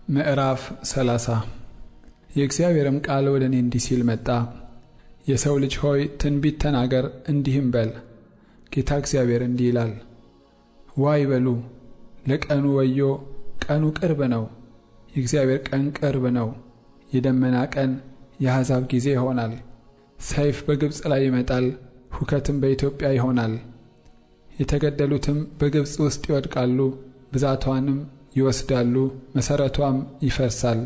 ምዕራፍ 30 የእግዚአብሔርም ቃል ወደ እኔ እንዲህ ሲል መጣ። የሰው ልጅ ሆይ ትንቢት ተናገር፣ እንዲህም በል። ጌታ እግዚአብሔር እንዲህ ይላል፣ ዋይ በሉ፣ ለቀኑ ወዮ፣ ቀኑ ቅርብ ነው። የእግዚአብሔር ቀን ቅርብ ነው። የደመና ቀን፣ የአሕዛብ ጊዜ ይሆናል። ሰይፍ በግብፅ ላይ ይመጣል፣ ሁከትም በኢትዮጵያ ይሆናል። የተገደሉትም በግብፅ ውስጥ ይወድቃሉ፣ ብዛቷንም ይወስዳሉ፣ መሠረቷም ይፈርሳል።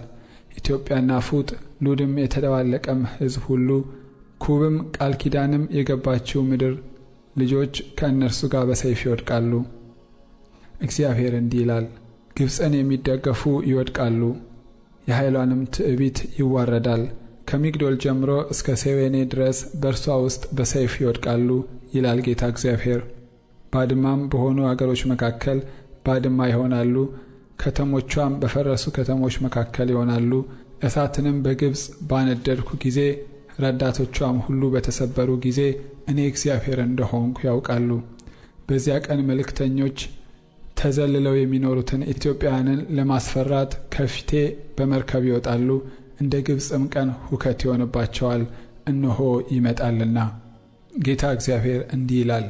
ኢትዮጵያና ፉጥ፣ ሉድም የተደባለቀም ሕዝብ ሁሉ፣ ኩብም ቃል ኪዳንም የገባችው ምድር ልጆች ከእነርሱ ጋር በሰይፍ ይወድቃሉ። እግዚአብሔር እንዲህ ይላል፣ ግብፅን የሚደገፉ ይወድቃሉ፣ የኃይሏንም ትዕቢት ይዋረዳል። ከሚግዶል ጀምሮ እስከ ሴዌኔ ድረስ በእርሷ ውስጥ በሰይፍ ይወድቃሉ ይላል ጌታ እግዚአብሔር። ባድማም በሆኑ አገሮች መካከል ባድማ ይሆናሉ፣ ከተሞቿም በፈረሱ ከተሞች መካከል ይሆናሉ። እሳትንም በግብፅ ባነደድኩ ጊዜ፣ ረዳቶቿም ሁሉ በተሰበሩ ጊዜ እኔ እግዚአብሔር እንደሆንኩ ያውቃሉ። በዚያ ቀን መልእክተኞች ተዘልለው የሚኖሩትን ኢትዮጵያውያንን ለማስፈራት ከፊቴ በመርከብ ይወጣሉ። እንደ ግብፅም ቀን ሁከት ይሆንባቸዋል፣ እነሆ ይመጣልና። ጌታ እግዚአብሔር እንዲህ ይላል፣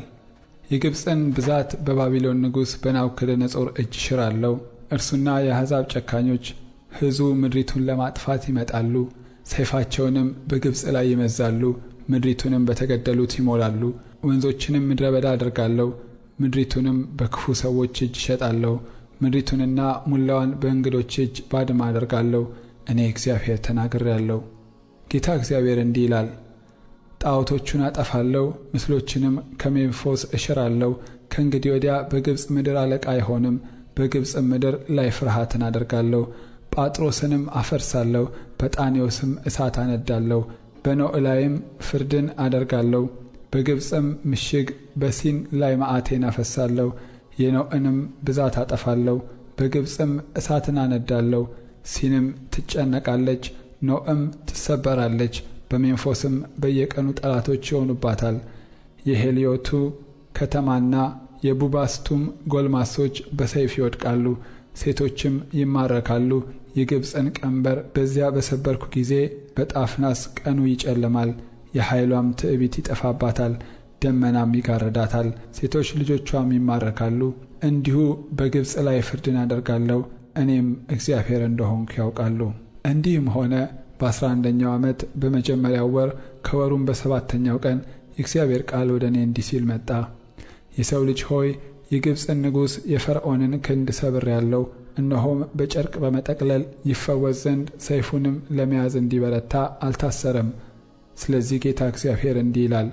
የግብፅን ብዛት በባቢሎን ንጉሥ በናቡከደነፆር እጅ እሽራለሁ። እርሱና የአሕዛብ ጨካኞች ሕዝቡ ምድሪቱን ለማጥፋት ይመጣሉ። ሰይፋቸውንም በግብፅ ላይ ይመዛሉ፣ ምድሪቱንም በተገደሉት ይሞላሉ። ወንዞችንም ምድረ በዳ አደርጋለሁ፣ ምድሪቱንም በክፉ ሰዎች እጅ እሸጣለሁ። ምድሪቱንና ሙላዋን በእንግዶች እጅ ባድማ አደርጋለሁ። እኔ እግዚአብሔር ተናግሬአለሁ። ጌታ እግዚአብሔር እንዲህ ይላል፣ ጣዖቶቹን አጠፋለሁ፣ ምስሎችንም ከሜምፎስ እሽራለሁ። ከእንግዲህ ወዲያ በግብፅ ምድር አለቃ አይሆንም። በግብፅ ምድር ላይ ፍርሃትን አደርጋለሁ። ጳጥሮስንም አፈርሳለሁ፣ በጣኔዎስም እሳት አነዳለሁ። በኖእ ላይም ፍርድን አደርጋለሁ። በግብፅም ምሽግ በሲን ላይ መዓቴን አፈሳለሁ። የኖእንም ብዛት አጠፋለሁ። በግብፅም እሳትን አነዳለሁ። ሲንም ትጨነቃለች፣ ኖእም ትሰበራለች። በሜምፎስም በየቀኑ ጠላቶች ይሆኑባታል። የሄልዮቱ ከተማና የቡባስቱም ጎልማሶች በሰይፍ ይወድቃሉ፣ ሴቶችም ይማረካሉ። የግብፅን ቀንበር በዚያ በሰበርኩ ጊዜ በጣፍናስ ቀኑ ይጨልማል፣ የኃይሏም ትዕቢት ይጠፋባታል፣ ደመናም ይጋርዳታል፣ ሴቶች ልጆቿም ይማረካሉ። እንዲሁ በግብፅ ላይ ፍርድን አደርጋለሁ፣ እኔም እግዚአብሔር እንደሆንኩ ያውቃሉ። እንዲህም ሆነ፣ በ11ኛው ዓመት በመጀመሪያው ወር ከወሩም በ7ኛው ቀን የእግዚአብሔር ቃል ወደ እኔ እንዲህ ሲል መጣ። የሰው ልጅ ሆይ የግብፅን ንጉሥ የፈርዖንን ክንድ ሰብሬአለሁ። እነሆም በጨርቅ በመጠቅለል ይፈወስ ዘንድ ሰይፉንም ለመያዝ እንዲበረታ አልታሰረም። ስለዚህ ጌታ እግዚአብሔር እንዲህ ይላል፣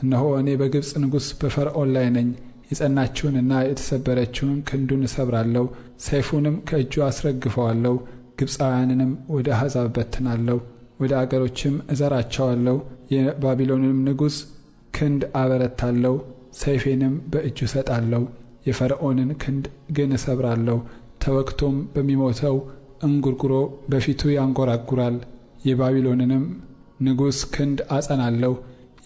እነሆ እኔ በግብፅ ንጉሥ በፈርዖን ላይ ነኝ። የጸናችውንና የተሰበረችውን ክንዱን እሰብራለሁ፣ ሰይፉንም ከእጁ አስረግፈዋለሁ። ግብፃውያንንም ወደ አሕዛብ በትናለሁ፣ ወደ አገሮችም እዘራቸዋለሁ። የባቢሎንም ንጉሥ ክንድ አበረታለሁ፣ ሰይፌንም በእጁ ሰጣለሁ። የፈርዖንን ክንድ ግን እሰብራለሁ፣ ተወግቶም በሚሞተው እንጉርጉሮ በፊቱ ያንጎራጉራል። የባቢሎንንም ንጉሥ ክንድ አጸናለሁ፣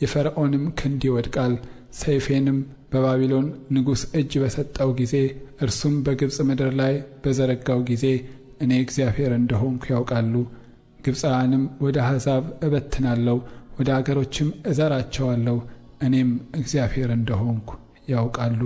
የፈርዖንም ክንድ ይወድቃል። ሰይፌንም በባቢሎን ንጉሥ እጅ በሰጠው ጊዜ፣ እርሱም በግብፅ ምድር ላይ በዘረጋው ጊዜ እኔ እግዚአብሔር እንደሆንኩ ያውቃሉ። ግብፃውያንም ወደ አሕዛብ እበትናለሁ፣ ወደ አገሮችም እዘራቸዋለሁ። እኔም እግዚአብሔር እንደሆንኩ ያውቃሉ።